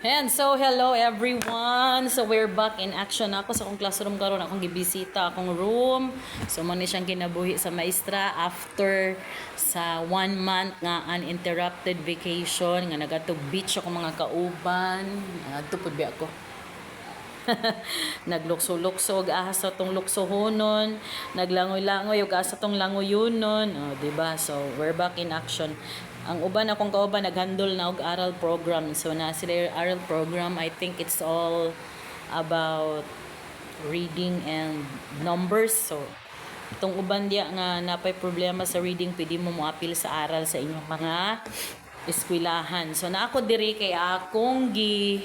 And so, hello everyone. So, we're back in action ako sa akong classroom karon, akong gibisita akong room. So, mo ni siyang kinabuhi sa maestra after sa 1 month nga uninterrupted vacation nga nagatog beach ako mga kauban. Tupod ba ako? Naglukso-lukso ahas sa tong luksohonon, naglangoy-langoy ug asa tong langoyonon. Oh, di ba? So, we're back in action. Ang uban akong kauban naghandle na og aral program. So na sila aral program, I think it's all about reading and numbers. So itong uban diya nga napay problema sa reading, pwede mo moapil sa aral sa inyong mga eskwelahan. So na ako diri kay akong gi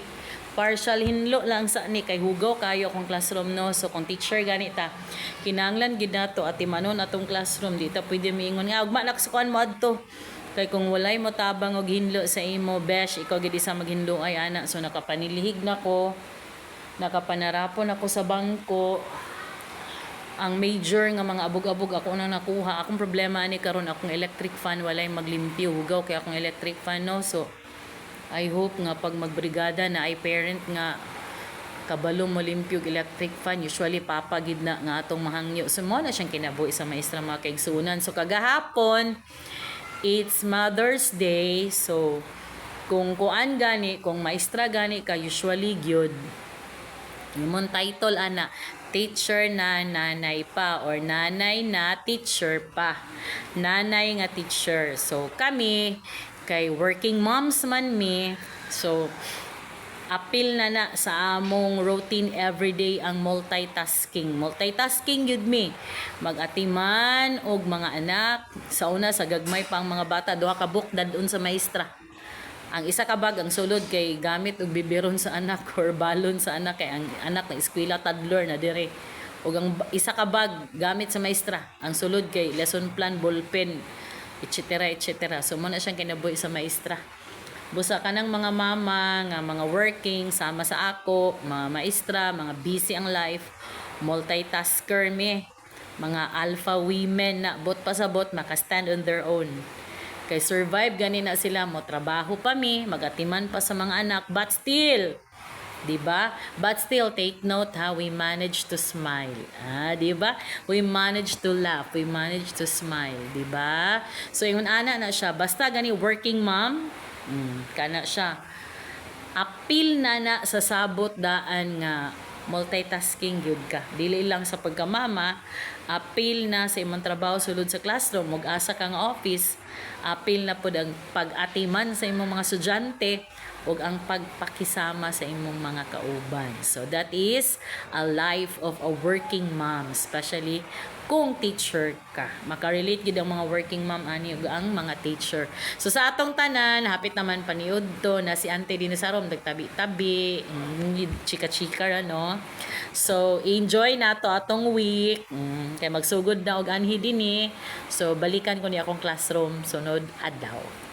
partial hinlo lang sa ni kay hugaw kayo akong classroom no. So kung teacher ganita kinahanglan gid nato at imanon atong classroom dito pwede miingon nga ugma nak sa kuan mo adto. Kay kung walay mo tabang og hinlo sa imo, besh, ikaw gid isa maghinlo ay ana. So nakapanilihig na ko, nakapanarapon ako sa bangko. Ang major nga mga abog-abog ako nang nakuha. Akong problema ani karon akong electric fan walay maglimpyo. Hugaw kay akong electric fan no. So I hope nga pag magbrigada na ay parent nga kabalong mo limpyo electric fan, usually papa gid na nga atong mahangyo. So mo na siyang kinabuhi sa maestra mga kaigsunan. So kagahapon it's Mother's Day. So, kung kuan gani, kung maestra gani ka, usually gyud imong title ana, teacher na nanay pa or nanay na teacher pa. Nanay nga teacher. So, kami, kay working moms man mi, so, apil na sa among routine everyday ang multitasking. Multitasking yun mi. Mag-atiman og mga anak. Sa una, sa gagmay pang mga bata, duha ka book dadun sa maestra. Ang isa ka bag, ang sulod kay gamit og biberon sa anak or balon sa anak. Kay ang anak na eskwela toddler na dire. Og ang isa ka bag, gamit sa maestra. Ang sulod kay lesson plan, ballpen, etc. etc. So, muna siyang kinabuhi sa maestra. Busa ka ng mga mama, nga mga working, sama sa ako, mga maestra, mga busy ang life, multitasker mi, mga alpha women na bot pa sa bot, maka-stand on their own. Kay survive gani na sila, mo trabaho pa mi, magatiman pa sa mga anak, but still, diba? But still, take note how we manage to smile. Diba? We manage to laugh. We manage to smile. Diba? So, yung ana na siya, basta gani working mom, kana siya apil na sa sabot daan nga multitasking gyud ka, dili lang sa pagkamama, apil na sa imong trabaho sulod sa classroom ug asa ka nga office, apil na pud ang pag-atiman sa imong mga estudyante ug ang pagpakisama sa imong mga kauban. So that is a life of a working mom, especially kung teacher ka. Makarelate gid ang mga working mom ani ug ang mga teacher. So sa atong tanan, hapit naman paniud to na si Ante din sa room nagtabi-tabi, chika-chika ra no. So enjoy nato atong week. Kay magsugod na og anhi dinhi. So balikan ko ni akong classroom sunod adlaw.